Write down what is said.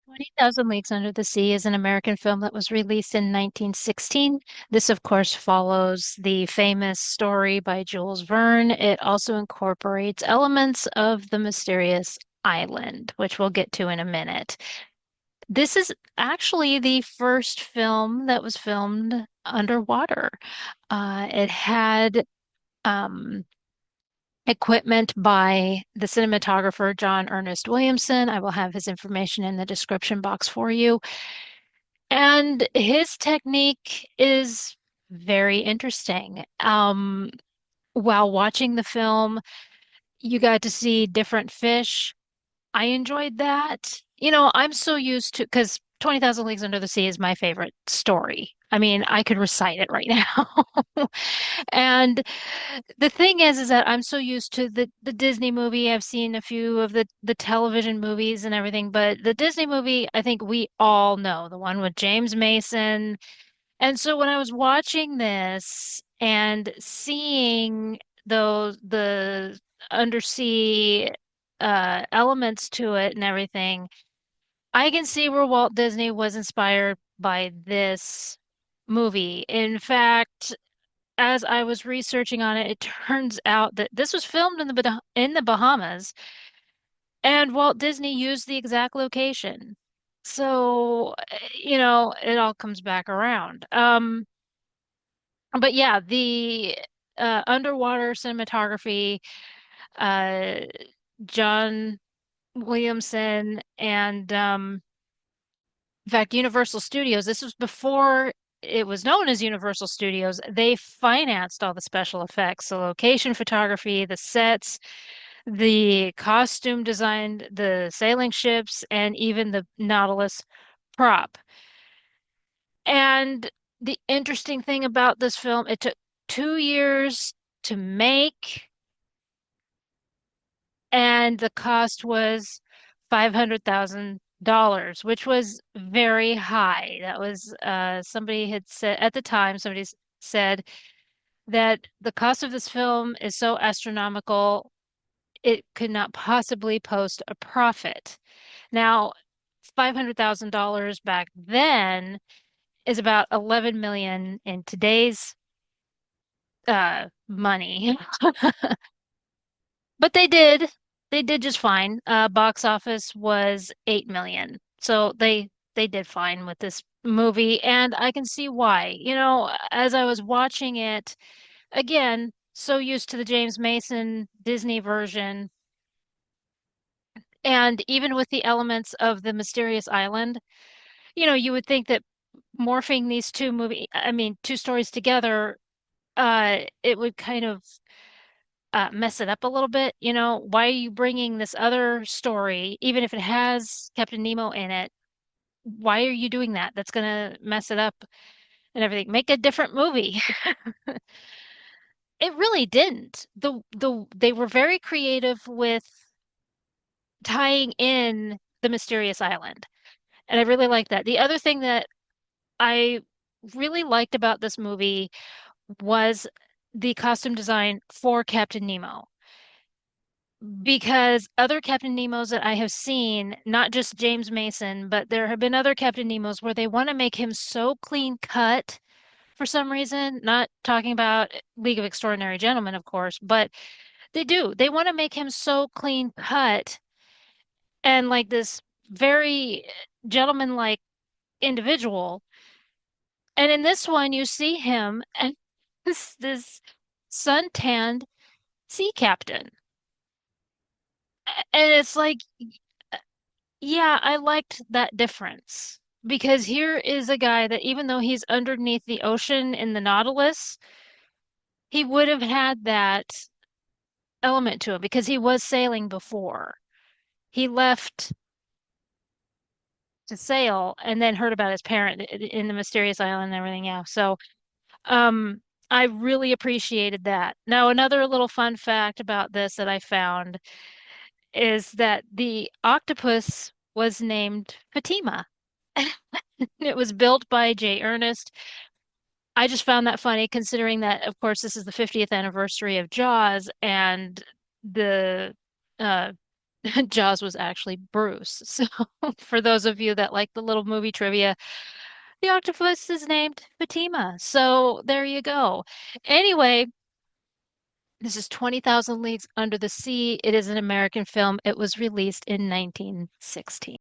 20,000 Leagues Under the Sea is an American film that was released in 1916. This, of course, follows the famous story by Jules Verne. It also incorporates elements of The Mysterious Island, which we'll get to in a minute. This is actually the first film that was filmed underwater. It had um, equipment by the cinematographer John Ernest Williamson. I will have his information in the description box for you. And his technique is very interesting. While watching the film, you got to see different fish. I enjoyed that. I'm so used to because 20,000 Leagues Under the Sea is my favorite story. I mean, I could recite it right now. And the thing is that I'm so used to the Disney movie. I've seen a few of the television movies and everything, but the Disney movie, I think we all know, the one with James Mason. And so when I was watching this and seeing the undersea elements to it and everything, I can see where Walt Disney was inspired by this movie. In fact, as I was researching on it, it turns out that this was filmed in the Bahamas, and Walt Disney used the exact location. So, it all comes back around. But yeah, the underwater cinematography, uh, John Williamson, and in fact, Universal Studios, this was before it was known as Universal Studios. They financed all the special effects, the location photography, the sets, the costume design, the sailing ships, and even the Nautilus prop. And the interesting thing about this film, it took 2 years to make, and the cost was $500,000, which was very high. That was somebody had said at the time, said that the cost of this film is so astronomical, it could not possibly post a profit. Now, $500,000 back then is about 11 million in today's money. But they did just fine. Box office was 8 million. So they did fine with this movie, and I can see why. As I was watching it, again, so used to the James Mason Disney version, and even with the elements of the Mysterious Island, you would think that morphing these two stories together, it would kind of mess it up a little bit. Why are you bringing this other story, even if it has Captain Nemo in it? Why are you doing that? That's gonna mess it up and everything. Make a different movie. It really didn't. They were very creative with tying in the mysterious island, and I really like that. The other thing that I really liked about this movie was the costume design for Captain Nemo. Because other Captain Nemos that I have seen, not just James Mason, but there have been other Captain Nemos where they want to make him so clean cut for some reason. Not talking about League of Extraordinary Gentlemen, of course, but they do. They want to make him so clean cut and like this very gentleman-like individual. And in this one, you see him and this suntanned sea captain. And it's like, yeah, I liked that difference because here is a guy that even though he's underneath the ocean in the Nautilus, he would have had that element to him because he was sailing before. He left to sail and then heard about his parent in the mysterious island and everything. Yeah. So, um, I really appreciated that. Now, another little fun fact about this that I found is that the octopus was named Fatima. It was built by J. Ernest. I just found that funny considering that, of course, this is the 50th anniversary of Jaws and the uh, Jaws was actually Bruce. So, for those of you that like the little movie trivia, the octopus is named Fatima. So, there you go. Anyway, this is 20,000 Leagues Under the Sea. It is an American film. It was released in 1916.